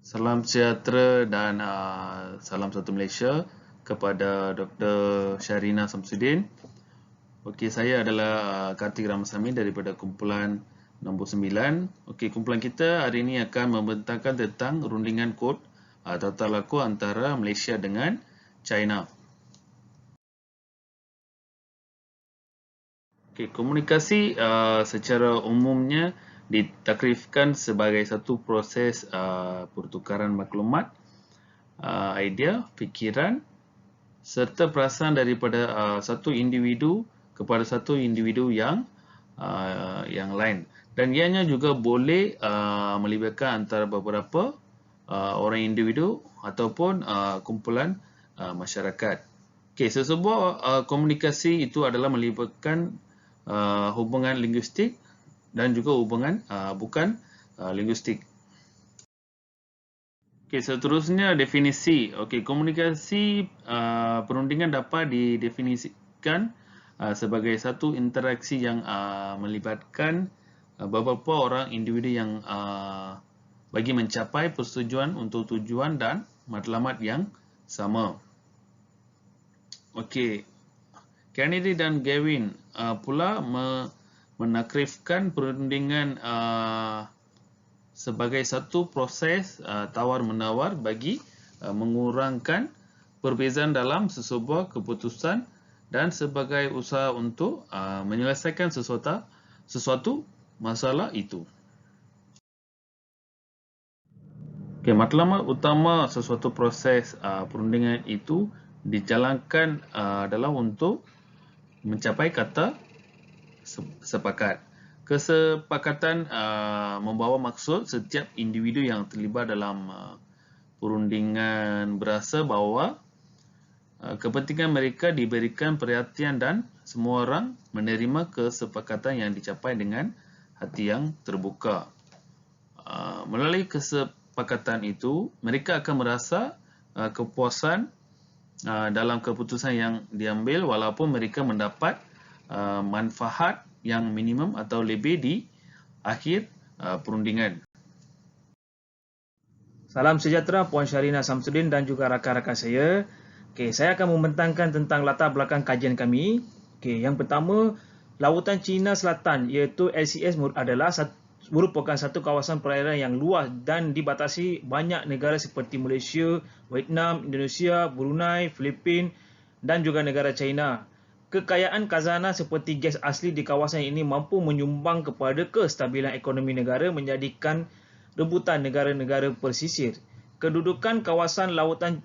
Salam sejahtera dan salam satu Malaysia kepada Dr. Sharina Samsudin. Okey, saya adalah Kartik Ramasamy daripada kumpulan nombor 9. Okey, kumpulan kita hari ini akan membentangkan tentang rundingan kod tata laku antara Malaysia dengan China. Okey, komunikasi secara umumnya ditakrifkan sebagai satu proses pertukaran maklumat, idea, fikiran serta perasaan daripada satu individu kepada satu individu yang lain, dan ianya juga boleh melibatkan antara beberapa orang individu ataupun kumpulan masyarakat. Okey, sesebuah komunikasi itu adalah melibatkan hubungan linguistik dan juga hubungan bukan linguistik. Okey, seterusnya definisi. Okey, komunikasi perundingan dapat didefinisikan sebagai satu interaksi yang melibatkan beberapa orang individu yang bagi mencapai persetujuan untuk tujuan dan matlamat yang sama. Okey, Kennedy dan Gavin pula menakrifkan perundingan sebagai satu proses tawar-menawar bagi mengurangkan perbezaan dalam sesebuah keputusan dan sebagai usaha untuk menyelesaikan sesuatu masalah itu. Okay, matlamat utama sesuatu proses perundingan itu dijalankan adalah untuk mencapai kata sepakat. Kesepakatan membawa maksud setiap individu yang terlibat dalam perundingan berasa bahawa kepentingan mereka diberikan perhatian dan semua orang menerima kesepakatan yang dicapai dengan hati yang terbuka. Melalui kesepakatan itu, mereka akan merasa kepuasan dalam keputusan yang diambil walaupun mereka mendapat manfaat yang minimum atau lebih di akhir perundingan. Salam sejahtera Puan Sharina Samsudin dan juga rakan-rakan saya. Okey, saya akan membentangkan tentang latar belakang kajian kami. Okey, yang pertama, Lautan Cina Selatan iaitu LCS adalah merupakan satu kawasan perairan yang luas dan dibatasi banyak negara seperti Malaysia, Vietnam, Indonesia, Brunei, Filipin dan juga negara China. Kekayaan khazanah seperti gas asli di kawasan ini mampu menyumbang kepada kestabilan ekonomi negara, menjadikan rebutan negara-negara pesisir. Kedudukan kawasan Lautan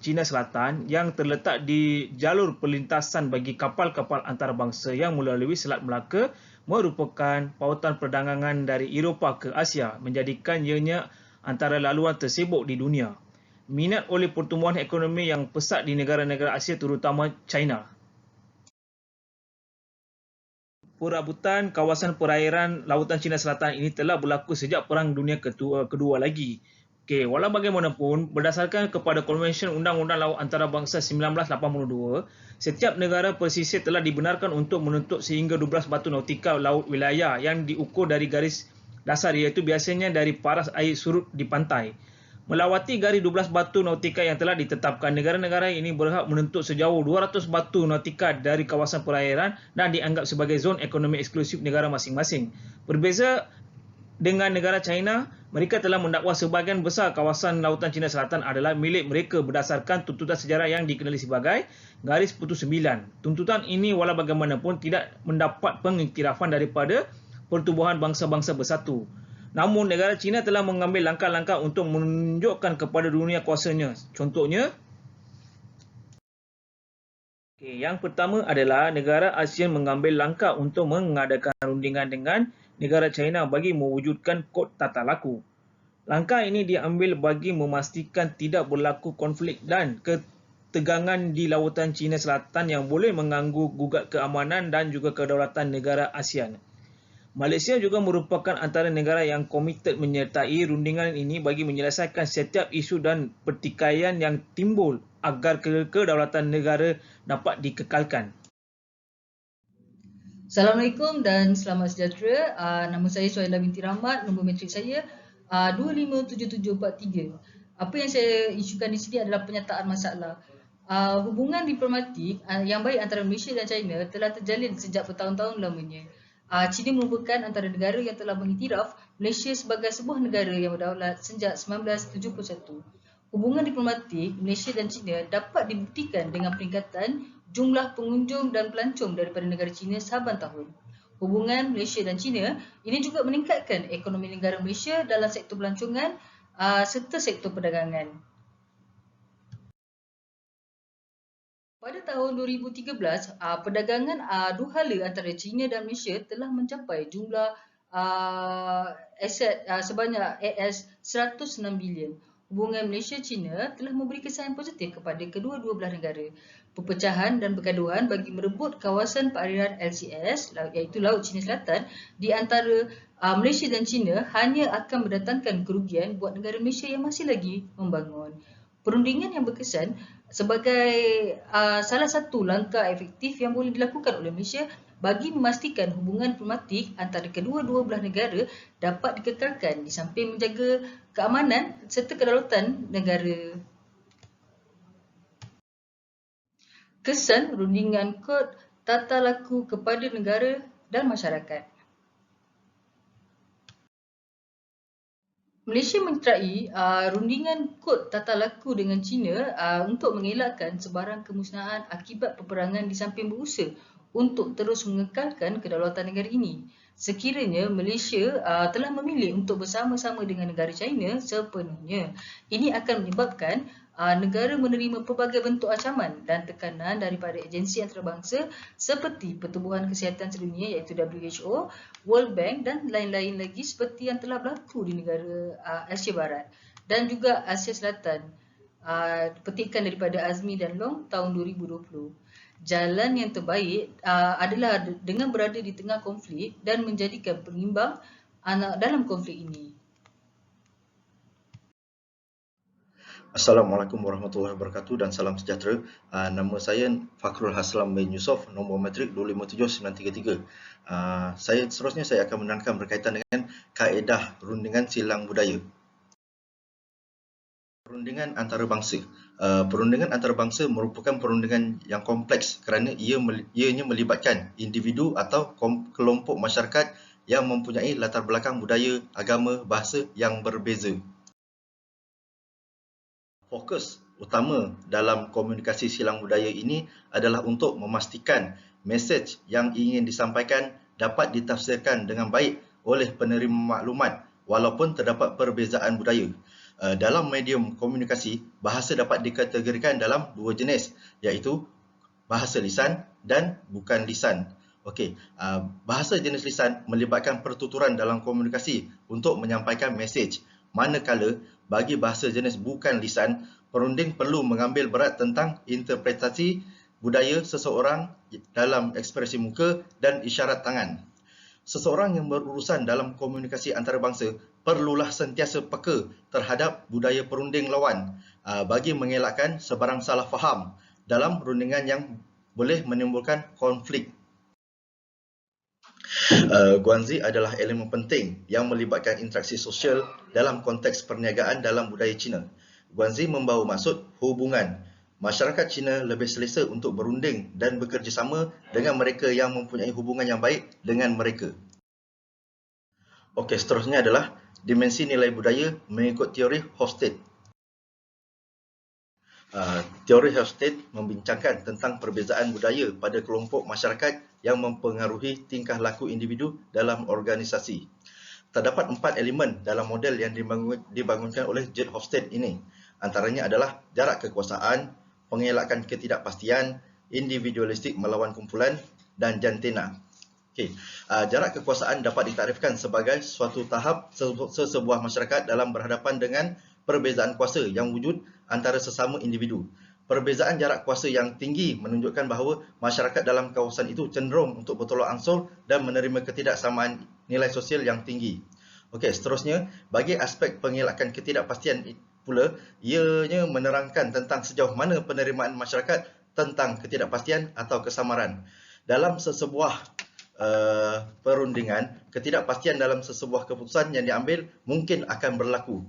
Cina Selatan yang terletak di jalur perlintasan bagi kapal-kapal antarabangsa yang melalui Selat Melaka merupakan pautan perdagangan dari Eropah ke Asia, menjadikan ianya antara laluan tersibuk di dunia. Minat oleh pertumbuhan ekonomi yang pesat di negara-negara Asia terutama China. Perabutan kawasan perairan Lautan Cina Selatan ini telah berlaku sejak Perang Dunia Kedua lagi. Okey, walau bagaimanapun, berdasarkan kepada Konvensyen Undang-Undang Laut Antarabangsa 1982, setiap negara pesisir telah dibenarkan untuk menuntut sehingga 12 batu nautika laut wilayah yang diukur dari garis dasar, iaitu biasanya dari paras air surut di pantai. Melawati garis 12 batu nautika yang telah ditetapkan, negara-negara ini berhak menuntut sejauh 200 batu nautika dari kawasan perairan dan dianggap sebagai zon ekonomi eksklusif negara masing-masing. Berbeza dengan negara China, mereka telah mendakwa sebahagian besar kawasan Lautan Cina Selatan adalah milik mereka berdasarkan tuntutan sejarah yang dikenali sebagai Garis Putus 9. Tuntutan ini walau bagaimanapun tidak mendapat pengiktirafan daripada Pertubuhan Bangsa-Bangsa Bersatu. Namun, negara China telah mengambil langkah-langkah untuk menunjukkan kepada dunia kuasanya. Contohnya, yang pertama adalah negara ASEAN mengambil langkah untuk mengadakan rundingan dengan negara China bagi mewujudkan kod tata laku. Langkah ini diambil bagi memastikan tidak berlaku konflik dan ketegangan di Lautan Cina Selatan yang boleh mengganggu gugat keamanan dan juga kedaulatan negara ASEAN. Malaysia juga merupakan antara negara yang komited menyertai rundingan ini bagi menyelesaikan setiap isu dan pertikaian yang timbul agar kedaulatan negara dapat dikekalkan. Assalamualaikum dan selamat sejahtera. Nama saya Suhaila binti Rahmat, nombor matrik saya 25743. Apa yang saya isukan di sini adalah penyataan masalah. Hubungan diplomatik yang baik antara Malaysia dan China telah terjalin sejak bertahun-tahun lamanya. China merupakan antara negara yang telah mengiktiraf Malaysia sebagai sebuah negara yang berdaulat sejak 1971. Hubungan diplomatik Malaysia dan China dapat dibuktikan dengan peningkatan jumlah pengunjung dan pelancong daripada negara China sahabat tahun. Hubungan Malaysia dan China ini juga meningkatkan ekonomi negara Malaysia dalam sektor pelancongan serta sektor perdagangan. Pada tahun 2013, perdagangan dua hala antara China dan Malaysia telah mencapai jumlah aset sebanyak AS 106 bilion. Hubungan Malaysia-China telah memberi kesan positif kepada kedua-dua belah negara. Perpecahan dan pergaduhan bagi merebut kawasan perairan LCS iaitu Laut Cina Selatan di antara Malaysia dan China hanya akan mendatangkan kerugian buat negara Malaysia yang masih lagi membangun. Perundingan yang berkesan sebagai salah satu langkah efektif yang boleh dilakukan oleh Malaysia bagi memastikan hubungan diplomatik antara kedua-dua belah negara dapat dikekalkan di samping menjaga keamanan serta kedaulatan negara. Kesan rundingan kod tata laku kepada negara dan masyarakat. Malaysia menyertai rundingan kod tata laku dengan China untuk mengelakkan sebarang kemusnahan akibat peperangan di samping berusaha untuk terus mengekalkan kedaulatan negara ini. Sekiranya Malaysia telah memilih untuk bersama-sama dengan negara China sepenuhnya, ini akan menyebabkan negara menerima pelbagai bentuk ancaman dan tekanan daripada agensi antarabangsa seperti Pertubuhan Kesihatan Sedunia iaitu WHO, World Bank dan lain-lain lagi seperti yang telah berlaku di negara Asia Barat dan juga Asia Selatan. Petikan daripada Azmi dan Long tahun 2020. Jalan yang terbaik adalah dengan berada di tengah konflik dan menjadikan pengimbang dalam konflik ini. Assalamualaikum warahmatullahi wabarakatuh dan salam sejahtera. Nama saya Fakhrul Haslam bin Yusof, nombor matrik 257933. Seterusnya saya akan menerangkan berkaitan dengan kaedah rundingan silang budaya. Perundingan antarabangsa. Perundingan antarabangsa merupakan perundingan yang kompleks kerana ianya melibatkan individu atau kelompok masyarakat yang mempunyai latar belakang budaya, agama, bahasa yang berbeza. Fokus utama dalam komunikasi silang budaya ini adalah untuk memastikan mesej yang ingin disampaikan dapat ditafsirkan dengan baik oleh penerima maklumat walaupun terdapat perbezaan budaya. Dalam medium komunikasi, bahasa dapat dikategorikan dalam dua jenis, iaitu bahasa lisan dan bukan lisan. Bahasa jenis lisan melibatkan pertuturan dalam komunikasi untuk menyampaikan mesej. Manakala bagi bahasa jenis bukan lisan, perunding perlu mengambil berat tentang interpretasi budaya seseorang dalam ekspresi muka dan isyarat tangan. Seseorang yang berurusan dalam komunikasi antarabangsa perlulah sentiasa peka terhadap budaya perunding lawan bagi mengelakkan sebarang salah faham dalam rundingan yang boleh menimbulkan konflik. Guanzi adalah elemen penting yang melibatkan interaksi sosial dalam konteks perniagaan dalam budaya Cina. Guanzi membawa maksud hubungan. Masyarakat Cina lebih selesa untuk berunding dan bekerjasama dengan mereka yang mempunyai hubungan yang baik dengan mereka. Seterusnya adalah dimensi nilai budaya mengikut teori Hofstede. Teori Hofstede membincangkan tentang perbezaan budaya pada kelompok masyarakat yang mempengaruhi tingkah laku individu dalam organisasi. Terdapat 4 elemen dalam model yang dibangunkan oleh Gerd Hofstede ini. Antaranya adalah jarak kekuasaan, pengelakan ketidakpastian, individualistik melawan kumpulan, dan jantena. Jarak kekuasaan dapat ditarifkan sebagai suatu tahap sesebuah masyarakat dalam berhadapan dengan perbezaan kuasa yang wujud antara sesama individu. Perbezaan jarak kuasa yang tinggi menunjukkan bahawa masyarakat dalam kawasan itu cenderung untuk bertolak ansur dan menerima ketidaksamaan nilai sosial yang tinggi. Seterusnya, bagi aspek pengelakan ketidakpastian pula, ianya menerangkan tentang sejauh mana penerimaan masyarakat tentang ketidakpastian atau kesamaran. Dalam sesebuah perundingan, ketidakpastian dalam sesebuah keputusan yang diambil mungkin akan berlaku.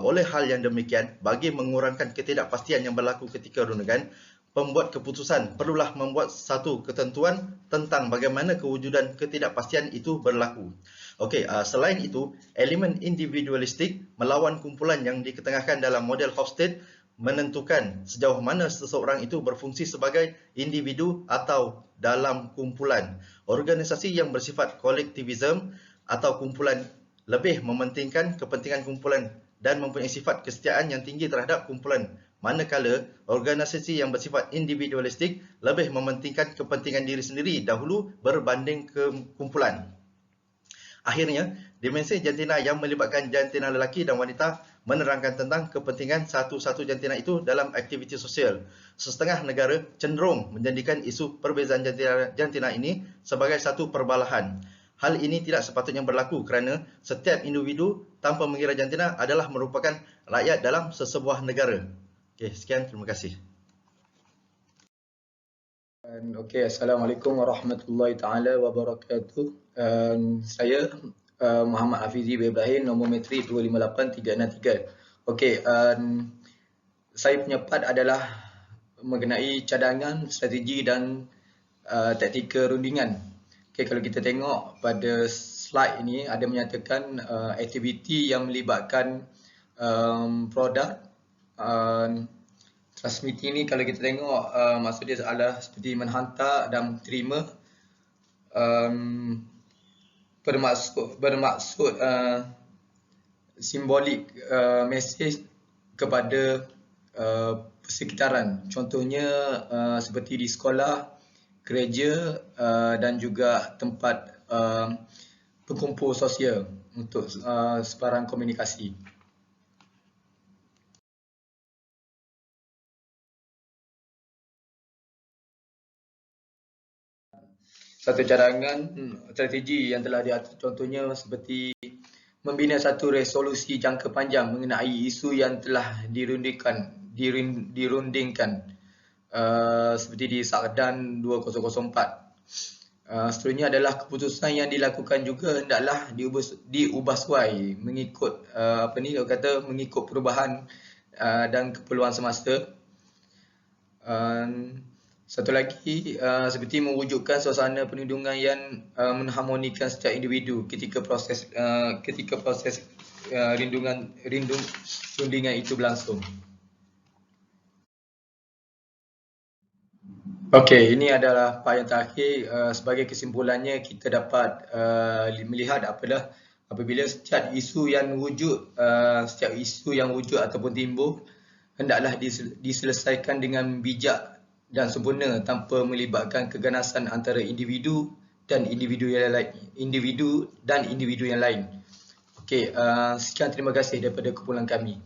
Oleh hal yang demikian, bagi mengurangkan ketidakpastian yang berlaku ketika rundingan, pembuat keputusan perlulah membuat satu ketentuan tentang bagaimana kewujudan ketidakpastian itu berlaku. Okey, selain itu, elemen individualistik melawan kumpulan yang diketengahkan dalam model Hofstede menentukan sejauh mana seseorang itu berfungsi sebagai individu atau dalam kumpulan. Organisasi yang bersifat kolektivisme atau kumpulan lebih mementingkan kepentingan kumpulan dan mempunyai sifat kesetiaan yang tinggi terhadap kumpulan, manakala organisasi yang bersifat individualistik lebih mementingkan kepentingan diri sendiri dahulu berbanding kumpulan. Akhirnya, dimensi jantina yang melibatkan jantina lelaki dan wanita menerangkan tentang kepentingan satu-satu jantina itu dalam aktiviti sosial. Setengah negara cenderung menjadikan isu perbezaan jantina ini sebagai satu perbalahan. Hal ini tidak sepatutnya berlaku kerana setiap individu tanpa mengira jantina adalah merupakan rakyat dalam sesebuah negara. Okey, sekian, terima kasih. Okey, Assalamualaikum warahmatullahi taala wabarakatuh. Saya Muhammad Hafizi Ibrahim, nombor metrik 258363. Okey, saya punya part adalah mengenai cadangan, strategi dan taktikal rundingan. Okey, kalau kita tengok pada slide ini ada menyatakan aktiviti yang melibatkan produk. Transmitting ni kalau kita tengok maksud dia adalah seperti menghantar dan terima, bermaksud simbolik mesej kepada persekitaran. Contohnya seperti di sekolah, gereja dan juga tempat berkumpul sosial untuk sebarang komunikasi. Satu cadangan strategi yang telah diatur contohnya seperti membina satu resolusi jangka panjang mengenai isu yang telah dirundingkan seperti di Sakdan 2004. Seterusnya adalah keputusan yang dilakukan juga hendaklah diubah suai mengikut mengikut perubahan dan keperluan semasa. Satu lagi seperti mewujudkan suasana perlindungan yang mengharmonikan setiap individu ketika proses rundingan itu berlangsung. Okey, ini adalah part yang terakhir. Sebagai kesimpulannya, kita dapat melihat apabila setiap isu yang wujud ataupun timbul hendaklah diselesaikan dengan bijak dan sempurna tanpa melibatkan keganasan antara individu dan individu yang lain. Okey, sekian, terima kasih daripada kumpulan kami.